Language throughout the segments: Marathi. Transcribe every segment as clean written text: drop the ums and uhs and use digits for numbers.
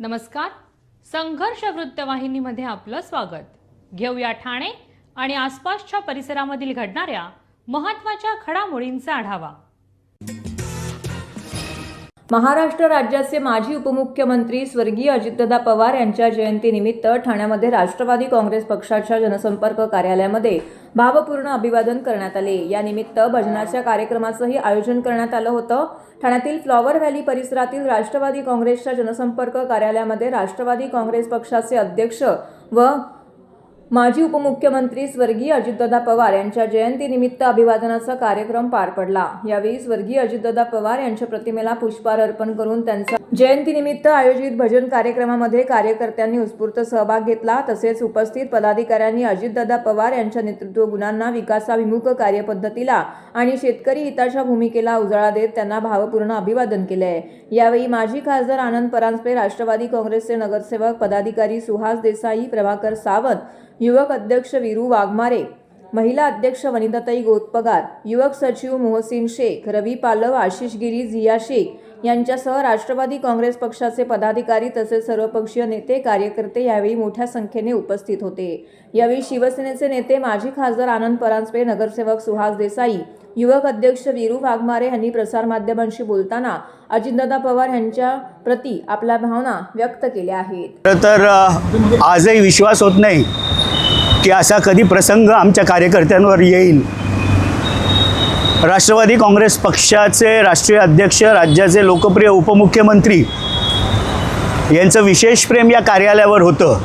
नमस्कार. संघर्ष वृत्तवाहिनीमध्ये आपलं स्वागत. घेऊया ठाणे आणि आसपासच्या परिसरामधील घडणाऱ्या महत्त्वाच्या घडामोडींचा आढावा. महाराष्ट्र राज्याचे माजी उपमुख्यमंत्री स्वर्गीय अजितदादा पवार यांच्या जयंतीनिमित्त ठाण्यामध्ये राष्ट्रवादी काँग्रेस पक्षाच्या जनसंपर्क कार्यालयामध्ये भावपूर्ण अभिवादन करण्यात आले. या निमित्त भजनाच्या कार्यक्रमाचंही आयोजन करण्यात आलं होतं. ठाण्यातील फ्लॉवर व्हॅली परिसरातील राष्ट्रवादी काँग्रेसच्या जनसंपर्क कार्यालयामध्ये राष्ट्रवादी काँग्रेस पक्षाचे अध्यक्ष व माजी उपमुख्यमंत्री स्वर्गीय अजितदादा पवार यांच्या जयंतीनिमित्त अभिवादनाचा कार्यक्रम पार पडला. यावेळी स्वर्गीय अजितदादा पवार यांच्या प्रतिमेला पुष्पहार अर्पण करून त्यांच्या जयंतीनिमित्त आयोजित भजन कार्यक्रमामध्ये कार्यकर्त्यांनी उत्स्फूर्त सहभाग घेतला. तसेच उपस्थित पदाधिकाऱ्यांनी अजितदादा पवार यांच्या नेतृत्व गुणांना, विकासाभिमुख कार्यपद्धतीला आणि शेतकरी हिताच्या भूमिकेला उजाळा देत त्यांना भावपूर्ण अभिवादन केले. यावेळी माजी खासदार आनंद परांजपे, राष्ट्रवादी काँग्रेसचे नगरसेवक पदाधिकारी सुहास देसाई, प्रभाकर सावंत, युवक अध्यक्ष वीरू वाघमारे, महिला अध्यक्ष वनिताताई गोतपगार, युवक सचिव मोहसिन शेख, रवी पालव, आशिष गिरी, झिया शेख यांच्यासह राष्ट्रवादी काँग्रेस पक्षाचे पदाधिकारी तसेच सर्वपक्षीय नेते, कार्यकर्ते यावेळी मोठ्या संख्येने उपस्थित होते. यावेळी शिवसेनेचे नेते माजी खासदार आनंद परांजपे, नगरसेवक सुहास देसाई, युवक अध्यक्ष वीरू वाघमारे यांनी प्रसारमाध्यमांशी बोलताना अजितदादा पवार यांच्या प्रति आपल्या भावना व्यक्त केल्या आहेत. तर आजही विश्वास होत नाही की असा कधी प्रसंग आमच्या कार्यकर्त्यांवर येईल. राष्ट्रवादी काँग्रेस पक्षाचे राष्ट्रीय अध्यक्ष, राज्याचे लोकप्रिय उपमुख्यमंत्री यांचं विशेष प्रेम या कार्यालयावर होतं.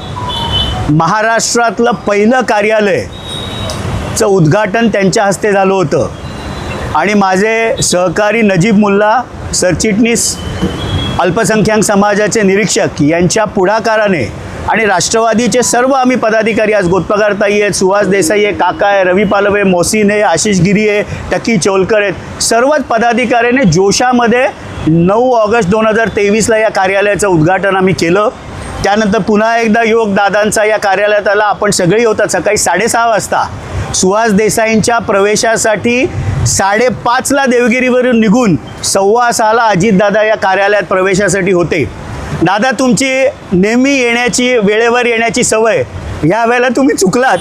महाराष्ट्रातलं पहिलं कार्यालयाचं उद्घाटन त्यांच्या हस्ते झालं होतं आणि माझे सहकारी नजीब मुल्ला, सरचिटणीस अल्पसंख्याक समाजाचे निरीक्षक यांच्या पुढाकाराने आणि राष्ट्रवादीचे सर्व आम्ही पदाधिकारी, आज गोतपगारताई आहेत, सुहास देसाई आहे, काका आहे, रवी पालव आहे, मोहसिन आहे, आशिष गिरी आहे, टकी चोलकर आहेत, सर्वच पदाधिकाऱ्यांनी जोशामध्ये 9 ऑगस्ट 2023ला या कार्यालयाचं उद्घाटन आम्ही केलं. त्यानंतर पुन्हा एकदा युवक दादांचा या कार्यालयात आला. आपण सगळी होतात. सकाळी 6:30 वाजता सुहास देसाईंच्या प्रवेशासाठी 5:30ला देवगिरीवरून निघून 6:15ला अजितदादा या कार्यालयात प्रवेशासाठी होते. दादा, तुमची नेहमी येण्याची, वेळेवर येण्याची सवय, ह्या वेळेला तुम्ही चुकलात,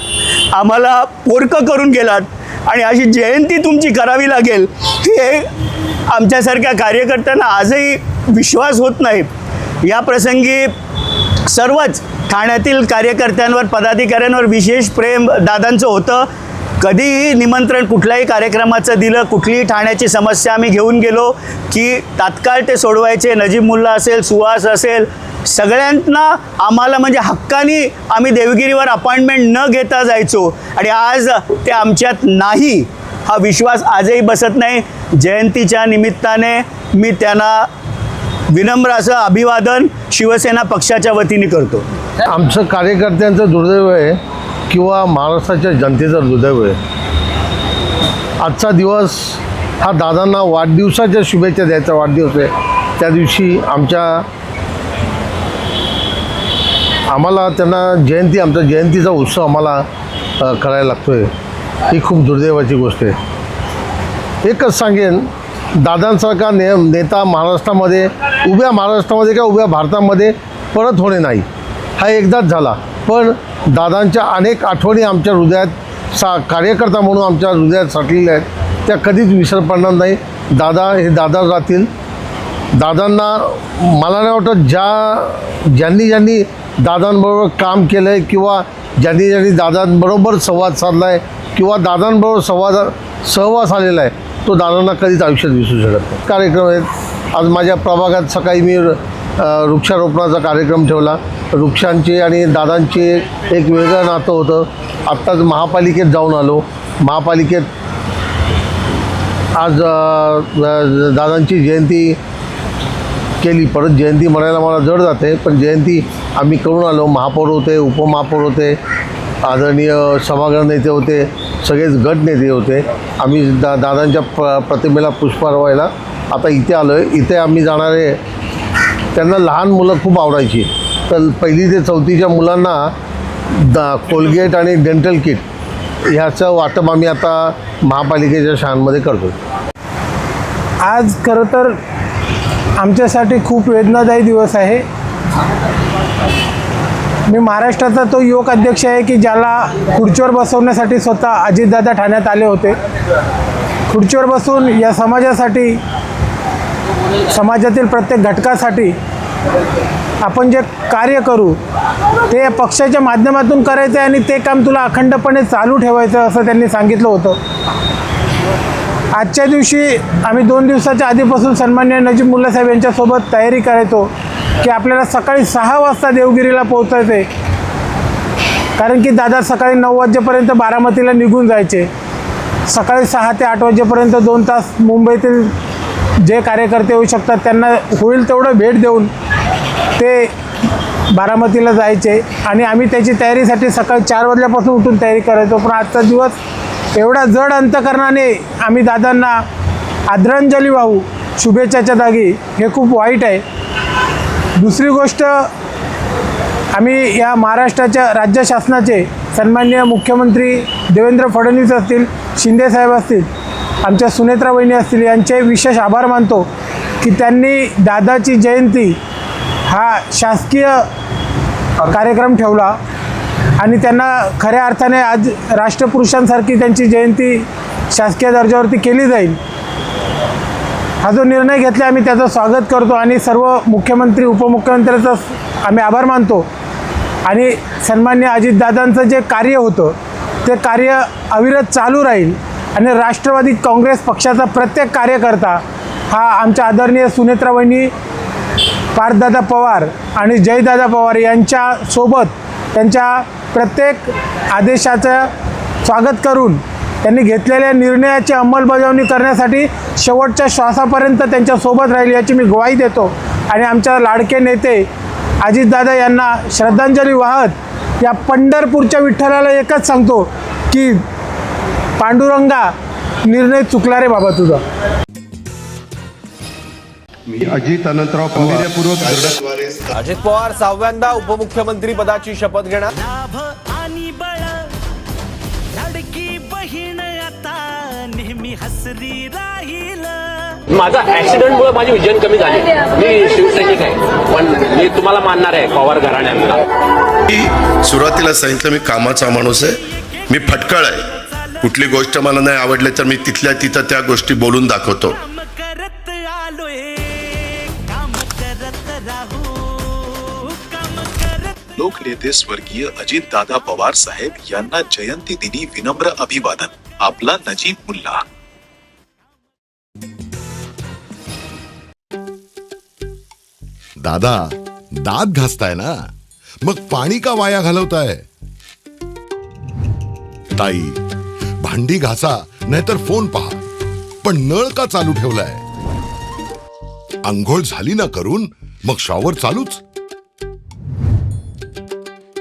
आम्हाला पोरकं करून गेलात आणि अशी जयंती तुमची करावी लागेल हे आमच्यासारख्या कार्यकर्त्यांना आजही विश्वास होत नाही. या प्रसंगी सर्वच ठाण्यातील कार्यकर्त्यांवर, पदाधिकाऱ्यांवर विशेष प्रेम दादांचं होतं. कधीही निमंत्रण कुठल्याही कार्यक्रमाचं दिलं, कुठलीही ठाण्याची समस्या आम्ही घेऊन गेलो की तात्काळ ते सोडवायचे. नजीब मुल्ला असेल, सुहास असेल, सगळ्यांना आम्हाला म्हणजे हक्कानी आम्ही देवगिरीवर अपॉइंटमेंट न घेता जायचो आणि आज ते आमच्यात नाही हा विश्वास आजही बसत नाही. जयंतीच्या निमित्ताने मी त्यांना विनम्र असं अभिवादन शिवसेना पक्षाच्या वतीने करतो. आमचं कार्यकर्त्यांचं दुर्दैव आहे किंवा महाराष्ट्राच्या जनतेचं दुर्दैव आहे. आजचा दिवस हा दादांना वाढदिवसाच्या शुभेच्छा द्यायचा वाढदिवस आहे. त्या दिवशी आम्हाला त्यांना आमचा जयंतीचा उत्सव आम्हाला करायला लागतो आहे. ही खूप दुर्दैवाची गोष्ट आहे. एकच सांगेन, दादांसारखा नेता महाराष्ट्रामध्ये, उभ्या महाराष्ट्रामध्ये किंवा उभ्या भारतामध्ये परत होणे नाही. हा एकदाच झाला, पण दादांच्या अनेक आठवणी आमच्या हृदयात कार्यकर्ता म्हणून आमच्या हृदयात साठलेल्या आहेत. त्या कधीच विसर पडणार नाही. दादा हे दादा राहतील. दादांना मला नाही वाटत ज्यांनी दादांबरोबर काम केलं आहे किंवा ज्यांनी दादांबरोबर संवाद साधला आहे किंवा दादांबरोबर सहवास आलेला आहे, तो दादांना कधीच आयुष्यात विसरू शकत नाही. कार्यक्रम आहेत. आज माझ्या प्रभागात सकाळी मी वृक्षारोपणाचा कार्यक्रम ठेवला. वृक्षांचे आणि दादांचे एक वेगळं नातं होतं. आत्ताच महापालिकेत जाऊन आलो. महापालिकेत आज दादांची जयंती केली. परत जयंती म्हणायला मला जड जाते, पण जयंती आम्ही करून आलो. महापौर होते, उपमहापौर होते, आदरणीय सभागृह नेते होते, सगळेच गट नेते होते. आम्ही दादांच्या प्रतिमेला पुष्पहार व्हायला आता इथे आलो आहे. इथे आम्ही जाणारे, त्यांना लहान मुलं खूप आवडायची, तर 1ली ते 4थीच्या मुलांना कोलगेट आणि डेंटल किट ह्याचं वाटप आम्ही आता महापालिकेच्या शाळांमध्ये करतो. आज खरं तर आमच्यासाठी खूप वेदनादायी दिवस आहे. मी महाराष्ट्राचा तो युवक अध्यक्ष आहे की ज्याला खुर्चीवर बसवण्यासाठी स्वतः अजितदादा ठाण्यात आले होते. खुर्चीवर बसून या समाजासाठी, समाजातील प्रत्येक घटकासाठी आपण जे कार्य करू ते पक्षाच्या माध्यमातून करायचं आहे आणि ते काम तुला अखंडपणे चालू ठेवायचं असं त्यांनी सांगितलं होतं. आजच्या दिवशी आम्ही 2 दिवसाच्या आधीपासून सन्माननीय नजीब मुल्ला साहेब यांच्यासोबत तयारी करायचो की आपल्याला सकाळी 6 वाजता देवगिरीला पोहोचायचं आहे, कारण की दादा सकाळी 9 वाजेपर्यंत बारामतीला निघून जायचे. सकाळी 6 ते 8 वाजेपर्यंत 2 तास मुंबईतील जे कार्यकर्ते होऊ शकतात त्यांना होईल तेवढं भेट देऊन ते बारामतीला जायचे आणि आम्ही त्याची तयारीसाठी सकाळी 4 वाजल्यापासून उठून तयारी करायचो. पण आजचा दिवस एवढा जड अंतकरणाने आम्ही दादांना आदरांजली वाहू शुभेच्छाच्या जागी, हे खूप वाईट आहे. दुसरी गोष्ट, आम्ही या महाराष्ट्राच्या राज्य शासनाचे सन्माननीय मुख्यमंत्री देवेंद्र फडणवीस असतील, शिंदेसाहेब असतील, आमच्या सुनेत्रा वहिनी असतील, यांचे विशेष आभार मानतो की त्यांनी दादाची जयंती हा शासकीय कार्यक्रम ठेवला आणि त्यांना खऱ्या अर्थाने आज राष्ट्रपुरुषांसारखी त्यांची जयंती शासकीय दर्जावरती केली जाईल. हा जो निर्णय घेतला आम्ही त्याचं स्वागत करतो आणि सर्व मुख्यमंत्री उपमुख्यमंत्र्यांचा आम्ही आभार मानतो. आणि सन्मान्य अजितदादांचं जे कार्य होतं ते कार्य अविरत चालू राहील आणि राष्ट्रवादी काँग्रेस पक्षाचा प्रत्येक कार्यकर्ता हा आमच्या आदरणीय सुनेत्रा वहिनी, पार्थदादा पवार आणि जयदादा पवार यांच्यासोबत त्यांच्या प्रत्येक आदेशाचं स्वागत करून त्यांनी घेतलेल्या निर्णयाची अंमलबजावणी करण्यासाठी शेवटच्या श्वासापर्यंत त्यांच्यासोबत राहील याची मी ग्वाही देतो. आणि आमच्या लाडके नेते अजितदादा यांना श्रद्धांजली वाहत या पंढरपूरच्या विठ्ठलाला एकच सांगतो की पांडुरंगा, निर्णय चुकला रे बाबा तुझा. मी अजित अनंतराव पवार. अजित पवार 6व्यांदा उपमुख्यमंत्री पदाची शपथ घेणार. लाभ आणि बळ लाडकी बहीण आता नेहमी हसरी राहील. माझा ऍक्सिडेंटमुळे माझी विजन कमी झाली. मी शिवसैनिक आहे, पण मी तुम्हाला मानणार आहे पवार घराण्याला. सुरुवातीला सांगितलं मी कामाचा माणूस आहे, मी फटकळ आहे. कुठली गोष्ट मला नाही आवडली तर मी तिथल्या तिथं त्या गोष्टी बोलून दाखवतो. काम करत आलोय, काम करत राहू, काम करत. लोकनेते स्वर्गीय अजितदादा पवार साहेब यांना जयंती दिनी विनम्र अभिवादन. आपला नजीब मुल्ला. दादा, दात घासताय ना, मग पाणी का वाया घालवताय? ताई, भांडी घासा नाहीतर फोन पहा, पण नळ का चालू ठेवलाय? अंघोळ झाली ना करून, मग शॉवर चालूच.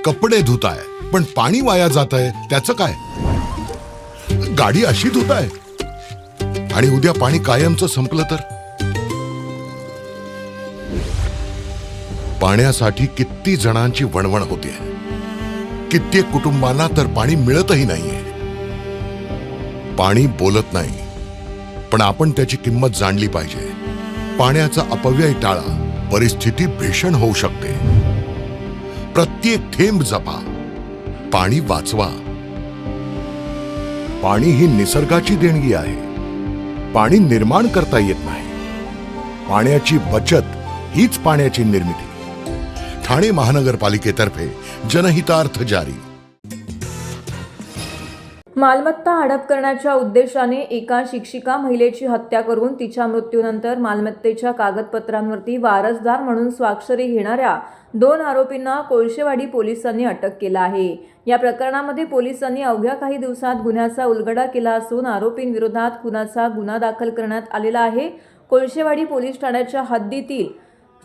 कपडे धुताय पण पाणी वाया जात आहे, त्याचं काय? गाडी अशी धुताय आणि उद्या पाणी कायमचं संपलं तर? पाण्यासाठी किती जणांची वणवण होते. कित्येक कुटुंबांना तर पाणी मिळतही नाहीये. पाणी बोलत नाही, पण आपण त्याची किंमत जाणली पाहिजे. पाण्याचा अपव्यय टाळा, परिस्थिती भीषण होऊ शकते. प्रत्येक थेंब जपा, पाणी वाचवा. पाणी ही निसर्गाची देणगी आहे. पाणी निर्माण करता येत नाही. पाण्याची बचत हीच पाण्याची निर्मिती. ठाणे महानगरपालिकेतर्फे जनहितार्थ जारी. मालमत्ता हडप करण्याच्या उद्देशाने एका शिक्षिका महिलेची हत्या करून तिच्या मृत्यूनंतर मालमत्तेच्या कागदपत्रांवरती वारसदार म्हणून स्वाक्षरी घेणाऱ्या 2 आरोपींना कोळशेवाडी पोलिसांनी अटक केलं आहे. या प्रकरणामध्ये पोलिसांनी अवघ्या काही दिवसात गुन्ह्याचा उलगडा केला असून आरोपींविरोधात खुनाचा गुन्हा दाखल करण्यात आलेला आहे. कोळशेवाडी पोलीस ठाण्याच्या हद्दीतील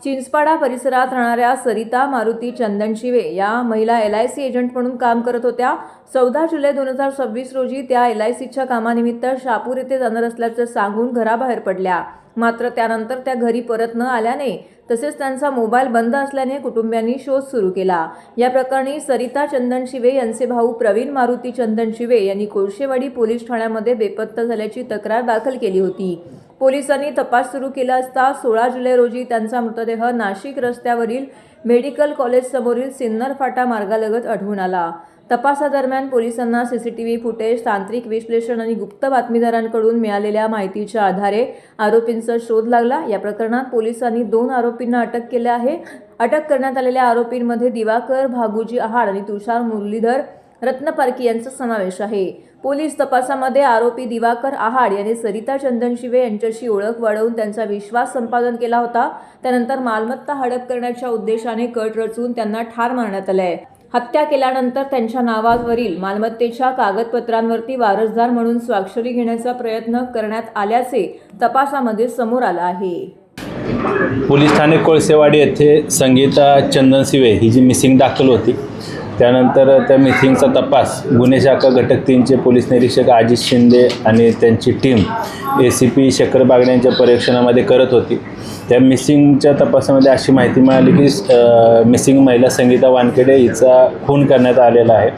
चिंचपाडा परिसरात राहणाऱ्या सरिता मारुती चंदनशिवे या महिला LIC एजंट म्हणून काम करत होत्या. 14 जुलै 2026 रोजी त्या LICच्या कामानिमित्त शापूर येथे जाणार असल्याचं सांगून घराबाहेर पडल्या मात्र त्यानंतर त्या घरी परत न आल्याने तसेच त्यांचा मोबाईल बंद असल्याने कुटुंबियांनी शोध सुरू केला. या प्रकरणी सरिता चंदन शिवे यांचे भाऊ प्रवीण मारुती चंदन शिवे यांनी कोळशेवाडी पोलीस ठाण्यामध्ये बेपत्ता झाल्याची तक्रार दाखल केली होती. पोलिसांनी तपास सुरू केला असता 16 जुलै रोजी त्यांचा मृतदेह नाशिक रस्त्यावरील मेडिकल कॉलेज समोरील सिन्नर फाटा मार्गालगत आढळून आला. तपासादरम्यान पोलिसांना सीसीटीव्ही फुटेज, तांत्रिक विश्लेषण आणि गुप्त बातमीदारांकडून मिळालेल्या माहितीच्या आधारे आरोपींचा शोध लागला. या प्रकरणात पोलिसांनी 2 आरोपींना अटक केले आहे. अटक करण्यात आलेल्या आरोपींमध्ये दिवाकर भागुजी आहाड आणि तुषार मुरलीधर रत्नपारकी यांचा समावेश आहे. पोलीस तपासामध्ये आरोपी दिवाकर आहाड यांनी सरिता चंदन शिवे यांच्याशी ओळख वाढवून त्यांचा विश्वास संपादन केला होता. त्यानंतर मालमत्ता हडप करण्याच्या उद्देशाने कट रचून त्यांना ठार मारण्यात आले. हत्या केल्यानंतर त्यांच्या नावावरील मालमत्तेच्या कागदपत्रांवरती वारसदार म्हणून स्वाक्षरी घेण्याचा प्रयत्न करण्यात आल्याचे तपासामध्ये समोर आलं आहे. पोलीस ठाणे कोळसेवाडी येथे संगीता चंदन शिवे ही जी मिसिंग दाखल होती, त्यानंतर त्या मिसिंगचा तपास गुन्हे शाखा घटक 3चे पोलीस निरीक्षक अजित शिंदे आणि त्यांची टीम ACP शेखर बागडे यांच्या परीक्षणामध्ये करत होती. त्या मिसिंगच्या तपासामध्ये अशी माहिती मिळाली की मिसिंग महिला संगीता वानखेडे हिचा खून करण्यात आलेला आहे.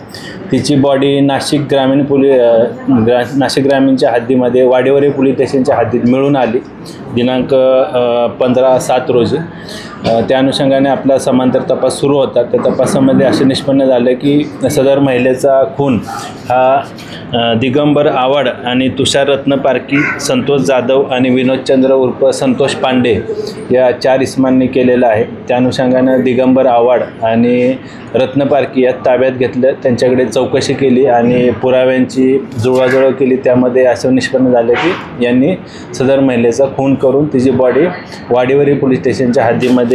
तिची बॉडी नाशिक ग्रामीणच्या हद्दीमध्ये वाडेवरे पोलीस स्टेशनच्या हद्दीत मिळून आली दिनांक 15/7 रोजी. त्या अनुषंगाने आपला समांतर तपास सुरू होता. त्या तपासामध्ये असे निष्पन्न झाले की सदर महिलेचा खून हा दिगंबर आव्हाड आणि तुषार रत्नपारकी, संतोष जाधव आणि विनोदचंद्र उर्फ संतोष पांडे या 4 इसमांनी केलेला आहे. त्या अनुषंगाने दिगंबर आव्हाड आणि रत्नपारकी यात ताब्यात घेतलं, त्यांच्याकडे चौकशी केली आणि पुराव्यांची जुळवाजुळव केली. त्यामध्ये असं निष्पन्न झालं की यांनी सदर महिलेचा खून करून तिची बॉडी वाडेवरी पोलीस स्टेशनच्या हद्दीमध्ये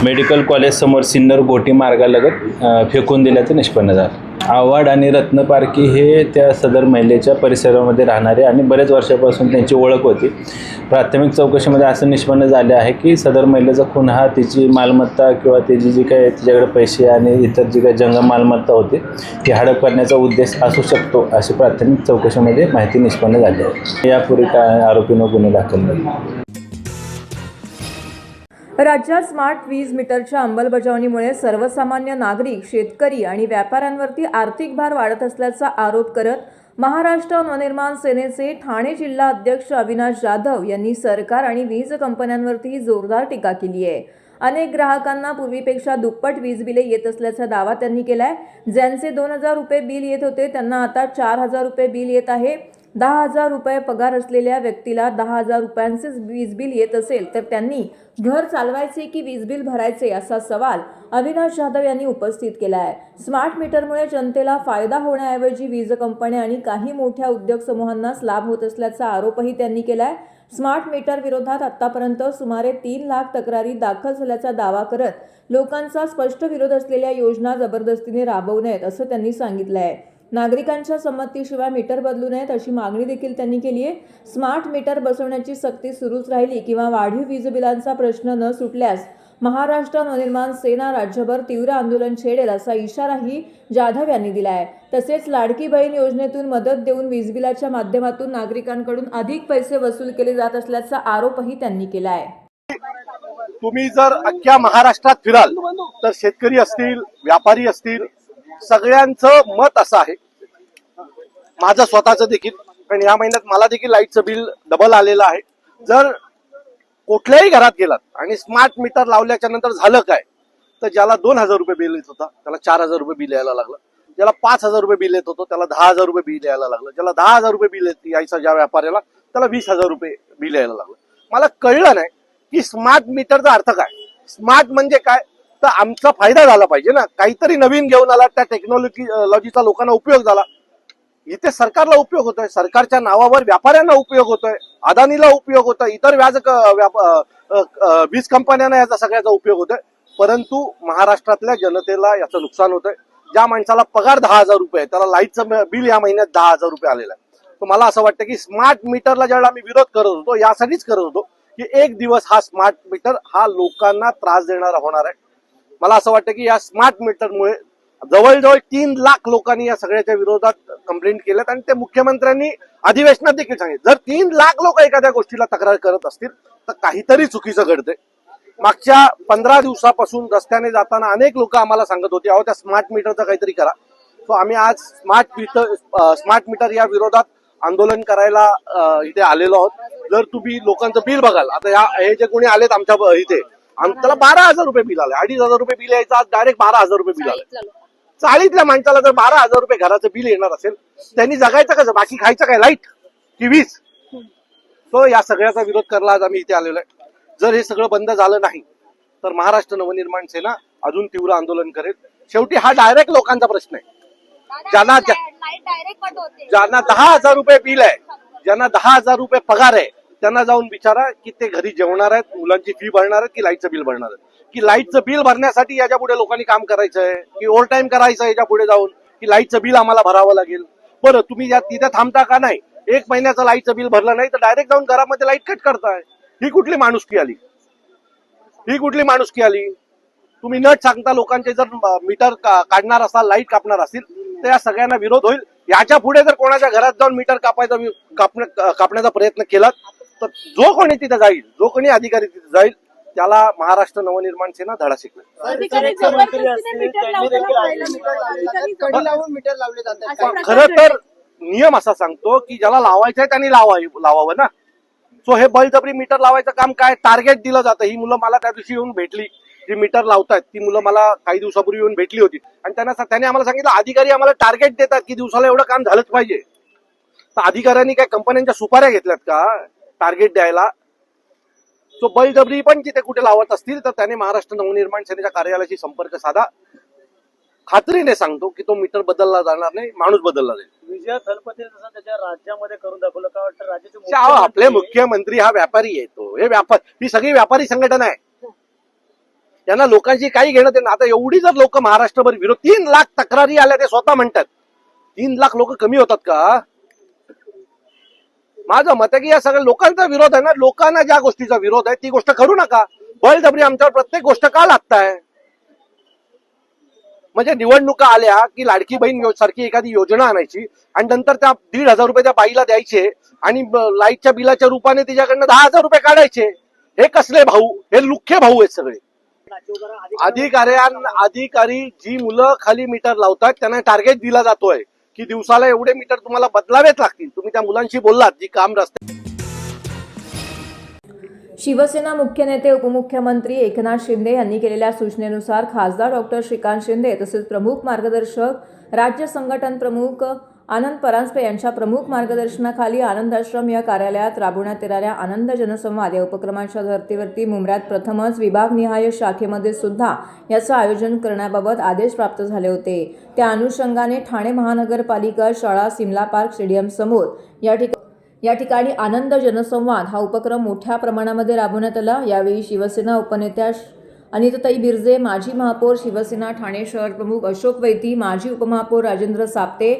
मेडिकल कॉलेज समोर सिन्नर घोटी मार्गालगत फेकून दिल्याचं निष्पन्न झालं. आव्हाड आणि रत्नपारकी हे त्या सदर महिलेच्या परिसरामध्ये राहणारे आणि बरेच वर्षापासून त्यांची ओळख होती. प्राथमिक चौकशीमध्ये असं निष्पन्न झाले आहे की सदर महिलेचा खून हा तिची मालमत्ता किंवा तिची जी काही तिच्याकडे पैसे आणि इतर जी काही जंगम मालमत्ता होती ती हडप करण्याचा उद्देश असू शकतो अशी प्राथमिक चौकशीमध्ये माहिती निष्पन्न झाली आहे. यापूर्वी आरोपींवर गुन्हे दाखल झाले. राज्यात स्मार्ट वीज मीटरच्या अंमलबजावणीमुळे सर्वसामान्य नागरिक, शेतकरी आणि व्यापाऱ्यांवरती आर्थिक भार वाढत असल्याचा आरोप करत महाराष्ट्र नवनिर्माण सेनेचे ठाणे जिल्हा अध्यक्ष अविनाश जाधव यांनी सरकार आणि वीज कंपन्यांवरती जोरदार टीका केली आहे. अनेक ग्राहकांना पूर्वीपेक्षा दुप्पट वीज बिले येत असल्याचा दावा त्यांनी केलाय. ज्यांचे 2,000 रुपये बिल येत होते त्यांना आता 4,000 रुपये बिल येत आहे. 10,000 रुपये पगार असलेल्या व्यक्तीला 10,000 रुपयांचेच वीज बिल येत असेल तर त्यांनी घर चालवायचे की वीज बिल भरायचे असा सवाल अविनाश जाधव यांनी उपस्थित केला आहे. स्मार्ट मीटरमुळे जनतेला फायदा होण्याऐवजी वीज कंपन्या आणि काही मोठ्या उद्योग समूहांनाच लाभ होत असल्याचा आरोपही त्यांनी केला आहे. स्मार्ट मीटर विरोधात आतापर्यंत सुमारे 3 लाख तक्रारी दाखल झाल्याचा दावा करत लोकांचा स्पष्ट विरोध असलेल्या योजना जबरदस्तीने राबवू नयेत असं त्यांनी सांगितलं आहे. नागरिकांच्या संमतीशिवाय मीटर बदलू नयेत अशी मागणी देखील त्यांनी केली आहे. स्मार्ट मीटर बसवण्याची सक्ती सुरूच राहिली किंवा वाढीव वीज बिलांचा प्रश्न न सुटल्यास महाराष्ट्र नवनिर्माण सेना राज्यभर तीव्र आंदोलन छेडेल असा इशाराही जाधव यांनी दिला आहे. तसेच लाडकी बहीण योजनेतून मदत देऊन वीज बिलाच्या माध्यमातून नागरिकांकडून अधिक पैसे वसूल केले जात असल्याचा आरोपही त्यांनी केला आहे. तुम्ही जर अख्ख्या महाराष्ट्रात फिराल तर शेतकरी असतील, व्यापारी असतील, सगळ्यांचं मत असं आहे, माझं स्वतःचं देखील, कारण या महिन्यात मला देखील लाईटचं बिल डबल आलेलं आहे. जर कुठल्याही घरात गेलात आणि स्मार्ट मीटर लावल्याच्या नंतर झालं काय, तर ज्याला 2,000 रुपये बिल येत होता त्याला 4,000 रुपये बिल यायला लागलं, ज्याला 5,000 रुपये बिल येत होतं त्याला 10,000 रुपये बिल यायला लागलं, ज्याला 10,000 रुपये बिल यायचं ज्या व्यापाऱ्याला त्याला 20,000 रुपये बिल यायला लागलं. मला कळलं नाही की स्मार्ट मीटरचा अर्थ काय. स्मार्ट म्हणजे काय, तर आमचा फायदा झाला पाहिजे ना, काहीतरी नवीन घेऊन आला, त्या टेक्नॉलॉजीचा लोकांना उपयोग झाला. इथे सरकारला उपयोग होतोय, सरकारच्या नावावर व्यापाऱ्यांना उपयोग होतोय, अदानीला उपयोग होतोय, इतर वीज कंपन्यांना याचा सगळ्याचा उपयोग होतोय. परंतु महाराष्ट्रातल्या जनतेला याचं नुकसान होतंय. ज्या माणसाला पगार 10,000 रुपये त्याला लाईटचं बिल या महिन्यात 10,000 रुपये आलेलं आहे. तर मला असं वाटतं की स्मार्ट मीटरला ज्यावेळेला आम्ही विरोध करत होतो यासाठीच करत होतो की एक दिवस हा स्मार्ट मीटर हा लोकांना त्रास देणारा होणार आहे. मला असं वाटतं की या स्मार्ट मीटरमुळे जवळजवळ 3 लाख लोकांनी या सगळ्याच्या विरोधात कंप्लेंट केल्यात आणि ते मुख्यमंत्र्यांनी अधिवेशनात देखील सांगितलं. जर 3 लाख लोक एखाद्या गोष्टीला तक्रार करत असतील तर काहीतरी चुकीचं घडतंय. मागच्या 15 दिवसापासून रस्त्याने जाताना अनेक लोक आम्हाला सांगत होते, अहो त्या स्मार्ट मीटरचं काहीतरी करा. सो आम्ही आज स्मार्ट मीटर या विरोधात आंदोलन करायला इथे आलेलो आहोत. जर तुम्ही लोकांचं बिल बघाल, आता हे जे कोणी आलेत आमच्या इथे, त्याला 12,000 रुपये बिल आले. 2,500 रुपये बिल यायचं, आज डायरेक्ट 12,000 रुपये बिल आले. चाळीतल्या माणसाला जर 12,000 रुपये घराचं बिल येणार असेल, त्यांनी जगायचं कसं? बाकी खायचं काय? लाईट की वीज? तो या सगळ्याचा विरोध करायला आज आम्ही इथे आलेलो आहे. जर हे सगळं बंद झालं नाही तर महाराष्ट्र नवनिर्माण सेना अजून तीव्र आंदोलन करेल. शेवटी हा डायरेक्ट लोकांचा प्रश्न आहे. ज्यांना 10,000 रुपये बिल आहे, ज्यांना 10,000 रुपये पगार आहे, त्यांना जाऊन विचारा की ते घरी जेवणार आहेत, मुलांची फी भरणार आहेत की लाईटचं बिल भरणार आहेत. की लाईटचं बिल भरण्यासाठी याच्या पुढे लोकांनी काम करायचं आहे की ओव्हर टाइम करायचं याच्या पुढे जाऊन, की लाईटचं बिल आम्हाला भरावं लागेल? बरं, तुम्ही तिथे थांबता का नाही? 1 महिन्याचं लाईटचं बिल भरलं नाही तर डायरेक्ट जाऊन घरामध्ये लाईट कट करताय. ही कुठली माणुसकी आली? ही कुठली माणुसकी आली? तुम्ही नट सांगता लोकांचे जर मीटर काढणार असाल, लाईट कापणार असतील तर या सगळ्यांना विरोध होईल. याच्या पुढे जर कोणाच्या घरात जाऊन मीटर कापण्याचा प्रयत्न केला तर जो कोणी तिथे जाईल, जो कोणी अधिकारी तिथे जाईल, त्याला महाराष्ट्र नवनिर्माण सेना धडा शिकवेल. खरं तर नियम असा सांगतो की ज्याला लावायचं आहे त्यांनी लावावं ना. सो हे बळजबरी मीटर लावायचं काम काय? टार्गेट दिलं जातं. ही मुलं मला त्या दिवशी येऊन भेटली, जी मीटर लावतायत ती मुलं मला काही दिवसापूर्वी येऊन भेटली होती आणि त्याने आम्हाला सांगितलं, अधिकारी आम्हाला टार्गेट देतात की दिवसाला एवढं काम झालंच पाहिजे. तर अधिकाऱ्यांनी काय कंपन्यांच्या सुपाऱ्या घेतल्यात का टार्गेट द्यायला? तो बळजबरी पण तिथे कुठे लावत असतील तर त्याने महाराष्ट्र नवनिर्माण सेनेच्या कार्यालयाशी संपर्क साधा. खात्रीने सांगतो की तो मीटर बदलला जाणार नाही, माणूस बदलला जाईल. विजय थलपतीने जसं त्याच्या राज्यामध्ये करून दाखवलं, काय वाटतं राज्याचे आपले मुख्यमंत्री हा व्यापारी आहे. तो हे ही सगळी व्यापारी संघटना आहे. त्यांना लोकांची काही घेणं देणं. आता एवढी जर लोक महाराष्ट्रभर विरोध, 3 लाख तक्रारी आल्या, ते स्वतः म्हणतात. 3 लाख लोक कमी होतात का? माझं मत आहे की या सगळ्या लोकांचा विरोध आहे ना, लोकांना ज्या गोष्टीचा विरोध आहे ती गोष्ट करू नका. बळजबरी आमच्यावर प्रत्येक गोष्ट का लागताय? म्हणजे निवडणुका आल्या की लाडकी बहीण सारखी एखादी योजना आणायची आणि नंतर त्या 1,500 रुपये त्या बाईला द्यायचे आणि लाईटच्या बिलाच्या रूपाने तिच्याकडनं 10,000 रुपये काढायचे. हे कसले भाऊ? हे लुख्खे भाऊ आहेत सगळे. अधिकारी जी मुलं खाली मीटर लावतात त्यांना टार्गेट दिला जातोय की दिवसाला एवढे मीटर तुम्हाला बदलावेच लागतील. तुम्ही त्या मुलांशी बोललात जी काम रस्ते. शिवसेना मुख्य नेते उपमुख्यमंत्री एकनाथ शिंदे यांनी केलेल्या सूचनेनुसार खासदार डॉक्टर श्रीकांत शिंदे तसेच प्रमुख मार्गदर्शक राज्य संघटन प्रमुख आनंद परांजपे यांच्या प्रमुख मार्गदर्शनाखाली आनंद आश्रम या कार्यालयात राबवण्यात येणाऱ्या आनंद जनसंवाद या उपक्रमाच्या धर्तीवरती मुंब्र्यात प्रथमच विभागनिहाय शाखेमध्ये सुद्धा याचं आयोजन करण्याबाबत आदेश प्राप्त झाले होते. त्या अनुषंगाने ठाणे महानगरपालिका शाळा सिमला पार्क स्टेडियम समोर या ठिकाणी आनंद जनसंवाद हा उपक्रम मोठ्या प्रमाणामध्ये राबवण्यात आला. यावेळी शिवसेना उपनेत्या अनिताताई बिर्जे, माजी महापौर शिवसेना ठाणे शहर प्रमुख अशोक वैती, माजी उपमहापौर राजेंद्र साप्ते,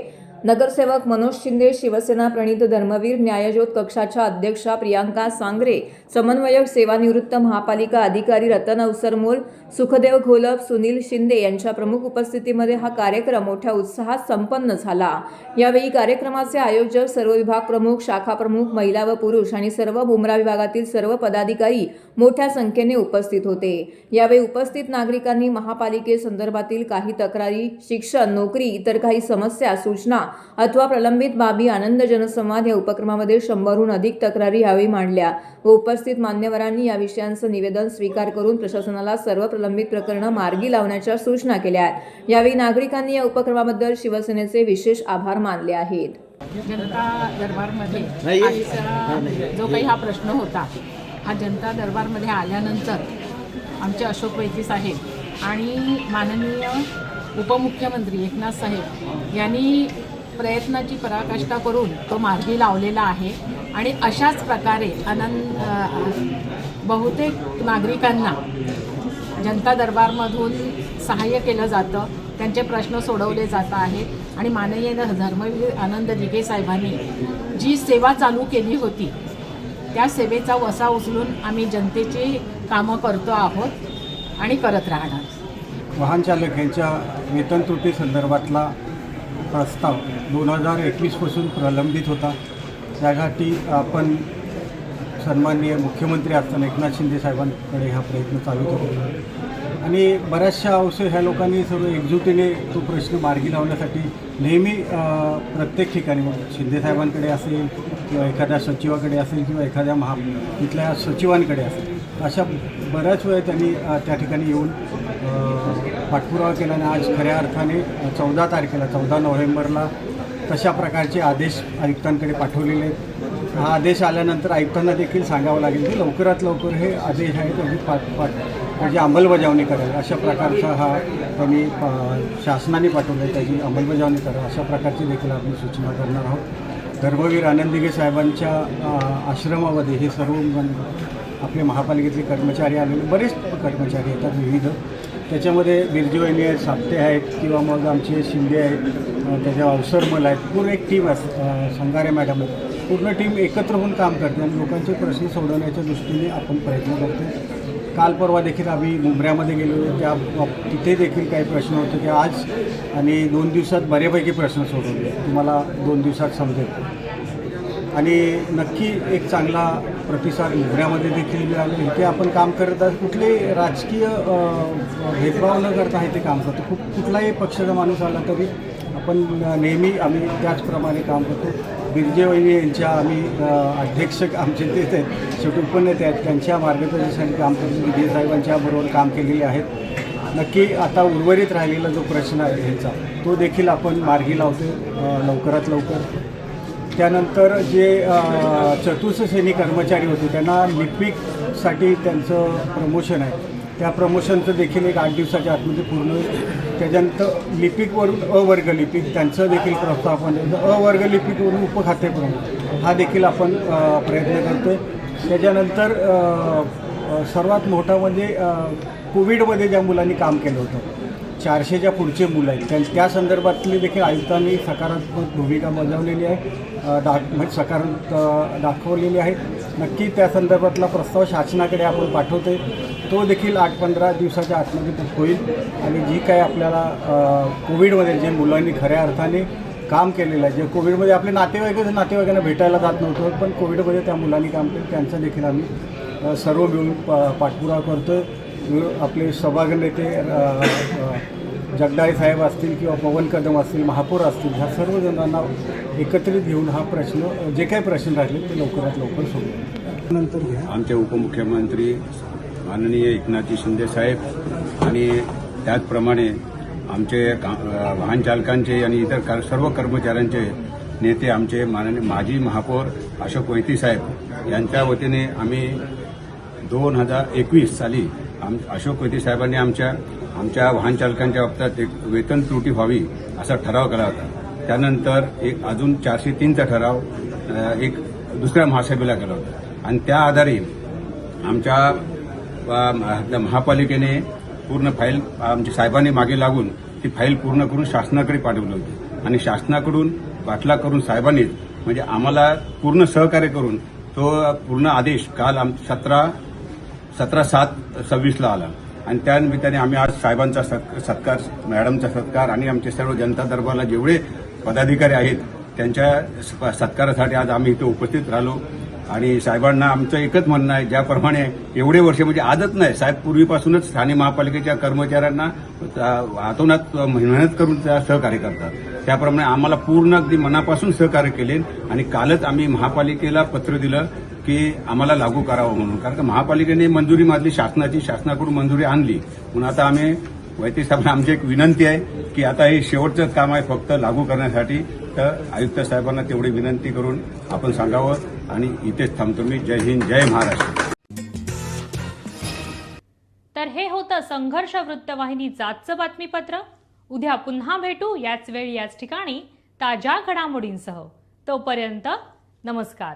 नगरसेवक मनोज शिंदे, शिवसेना प्रणित धर्मवीर, न्यायज्योत कक्षाच्या अध्यक्षा प्रियांका सांगरे, समन्वयक सेवानिवृत्त महापालिका अधिकारी रतन अवसरमोल, सुखदेव घोलप, सुनील शिंदे यांच्या प्रमुख उपस्थितीमध्ये हा कार्यक्रम मोठ्या उत्साहात संपन्न झाला. यावेळी कार्यक्रमाचे आयोजक, सर्व विभाग प्रमुख, शाखा प्रमुख, महिला व पुरुष आणि सर्व मुंब्रा विभागातील सर्व पदाधिकारी मोठ्या संख्येने उपस्थित होते. यावेळी उपस्थित नागरिकांनी महापालिकेसंदर्भातील काही तक्रारी, शिक्षण, नोकरी, इतर काही समस्या, सूचना अथवा प्रलंबित बाबी आनंद जनसंवाद या उपक्रमामध्ये 100हून अधिक तक्रारी यावेळी मांडल्या व उपस्थित मान्यवरांनी या विषयांचं निवेदन स्वीकार करून प्रशासनाला सर्व प्रलंबित प्रकरणं मार्गी लावण्याच्या सूचना केल्या. यावेळी नागरिकांनी या उपक्रमाबद्दल शिवसेनेचे विशेष आभार मानले आहेत. जनता दरबारमध्ये जो काही हा प्रश्न होता, हा जनता दरबारमध्ये आल्यानंतर आमचे अशोक वैती साहेब आणि माननीय उपमुख्यमंत्री एकनाथ साहेब यांनी प्रयत्नाची पराकाष्ठा करून तो मार्गी लावलेला आहे आणि अशाच प्रकारे बहुतेक नागरिकांना जनता दरबारमधून सहाय्य केलं जातं, त्यांचे प्रश्न सोडवले जात आहेत आणि माननीय धर्मवीर आनंद दिघे साहेबांनी जी सेवा चालू केली होती त्या सेवेचा वसा उचलून आम्ही जनतेची कामं करतो आहोत आणि करत राहणार. वाहन चालक यांच्या वेतन त्रुटी संदर्भातला प्रस्ताव 2021पासून प्रलंबित होता. त्यासाठी आपण सन्माननीय मुख्यमंत्री असताना एकनाथ शिंदे साहेबांकडे हा प्रयत्न चालू होता आणि बऱ्याचशा अंश ह्या लोकांनी सर्व एकजुटीने तो प्रश्न मार्गी लावण्यासाठी नेहमी प्रत्येक ठिकाणी मग शिंदे साहेबांकडे असेल किंवा एखाद्या सचिवाकडे असेल किंवा एखाद्या इथल्या सचिवांकडे असेल अशा बऱ्याच वेळा त्यांनी त्या ठिकाणी येऊन पाठपुरावा केला आणि आज खऱ्या अर्थाने 14 नोव्हेंबरला तशा प्रकारचे आदेश आयुक्तांकडे पाठवलेले आहेत. हा आदेश आल्यानंतर आयुक्तांना देखील सांगावं लागेल की लवकरात लवकर हे आदेश आहेत त्याची अंमलबजावणी करावी. अशा प्रकारचा हा त्यांनी शासनाने पाठवलं आहे त्याची अंमलबजावणी करावी अशा प्रकारची देखील आम्ही सूचना करणार आहोत. धर्मवीर आनंददिघे साहेबांच्या आश्रमामध्ये हे सर्व आपले महापालिकेतले कर्मचारी आलेले बरेच कर्मचारी येतात विविध. त्याच्यामध्ये बिरजीवाहिनी आहेत, साप्ते आहेत किंवा मग आमचे शिंदे आहेत, त्याच्या अवसरमल आहेत, पूर्ण एक टीम असते, संगारे मॅडम आहेत, पूर्ण टीम एकत्र होऊन काम करते आणि लोकांचे प्रश्न सोडवण्याच्या दृष्टीने आपण प्रयत्न करतो. काल परवा देखील आम्ही मुंबऱ्यामध्ये गेलो त्या तिथे देखील काही प्रश्न होते की आज आणि 2 दिवसात बऱ्यापैकी प्रश्न सोडवले तुम्हाला 2 दिवसात समजेल आणि नक्की एक चांगला प्रतिसाद मुंबऱ्यामध्ये देखील मिळाला. इथे आपण काम करत आहोत कुठले राजकीय भेदभाव न करता हे ते काम करतो. कुठलाही पक्षाचा माणूस आला तरी आपण नेहमी आम्ही त्याचप्रमाणे काम करतो. बिरजे वहिनी यांच्या आम्ही अध्यक्ष आमचे तेच आहेत, शेवटी उपनेते आहेत, त्यांच्या मार्गदर्शनासाठी काम करतो. विजय साहेबांच्या बरोबर काम केलेले आहेत. नक्की आता उर्वरित राहिलेला जो प्रश्न आहे ह्याचा तो देखील आपण मार्गी लावतो लवकरात लवकर. त्यानंतर जे चतुर्थ श्रेणी कर्मचारी होते त्यांना लिपिकसाठी त्यांचं प्रमोशन आहे त्या प्रमोशनचं देखील एक 8 दिवसाच्या आतमध्ये पूर्ण होईल. त्याच्यानंतर लिपिकवरून अवर्ग लिपिक त्यांचं देखील प्रस्ताव आपण अवर्ग लिपिकवरून उपखाते प्रमुख हा देखील आपण प्रयत्न करतो आहे. त्याच्यानंतर सर्वात मोठा म्हणजे कोविडमध्ये ज्या मुलांनी काम केलं होतं 400च्या पुढचे मुलं आहेत त्या संदर्भातली देखील आयुक्तांनी सकारात्मक भूमिका बजावलेली आहे दाखवलेली आहे. नक्की त्या संदर्भातला प्रस्ताव शासनाकडे आपण पाठवतो तो देखील 8-15 दिवसाच्या आतमध्ये होईल आणि जी काय आपल्याला कोविडमध्ये जे मुलांनी खऱ्या अर्थाने काम केलेलं आहे जे कोविडमध्ये आपले नातेवाईकांना भेटायला जात नव्हतं पण कोविडमध्ये त्या मुलांनी काम केलं त्यांचं देखील आम्ही सर्व मिळून पाठपुरावा करतो. आपले सभागृह नेते जगदाळे साहेब असतील किंवा पवन कदम असतील महापौर असतील ह्या सर्व जणांना एकत्रित घेऊन हा प्रश्न जे काही प्रश्न राहिले ते लवकरात लवकर सोडवू. नंतर आमचे उपमुख्यमंत्री माननीय एकनाथजी शिंदे साहेब आणि त्याचप्रमाणे आमचे वाहन चालकांचे आणि इतर सर्व कर्मचाऱ्यांचे नेते आमचे माननीय माजी महापौर अशोक वैती साहेब यांच्या वतीने आम्ही 2021 साली अशोक वैती साहेबांनी आमच्या वाहन चालकांच्या बाबतीत एक वेतन त्रुटी व्हावी असा ठराव केला होता. त्यानंतर एक अजून 403चा ठराव एक दुसऱ्या महासभेला केला होता आणि त्या आधारे आमच्या महापालिकेने पूर्ण फाईल आमच्या साहेबांनी मागे लागून ती फाईल पूर्ण करून शासनाकडे पाठवली होती आणि शासनाकडून पाठलाग करून साहेबांनी म्हणजे आम्हाला पूर्ण सहकार्य करून तो पूर्ण आदेश काल 17/7/26 आला आणि त्यानिमित्ताने आम्ही आज साहेबांचा सत्कार मॅडमचा सत्कार आणि आमचे सर्व जनता दरबारला जेवढे पदाधिकारी आहेत त्यांच्या सत्कारासाठी आज आम्ही इथे उपस्थित राहिलो आणि साहेबांना आमचं एकच म्हणणं आहे ज्याप्रमाणे एवढे वर्ष म्हणजे आजच नाही साहेब पूर्वीपासूनच स्थानिक महापालिकेच्या कर्मचाऱ्यांना हातोनात मेहनत करून त्या सहकार्य करतात त्याप्रमाणे आम्हाला पूर्ण अगदी मनापासून सहकार्य केले आणि कालच आम्ही महापालिकेला पत्र दिलं की आम्हाला लागू करावं म्हणून कारण का महापालिकेने मंजुरी मारली शासनाकडून मंजुरी आणली म्हणून आता आम्ही वैती साहेबांना आमची एक विनंती आहे की आता हे शेवटचं काम आहे फक्त लागू करण्यासाठी तर आयुक्त साहेबांना तेवढी विनंती करून आपण सांगावं आणि इथेच थांबतो मी. जय हिंद जय महाराष्ट्र. तर हे होतं संघर्ष वृत्तवाहिनीचं आजचं बातमीपत्र. उद्या पुन्हा भेटू याच वेळी याच ठिकाणी ताज्या घडामोडींसह. तोपर्यंत नमस्कार.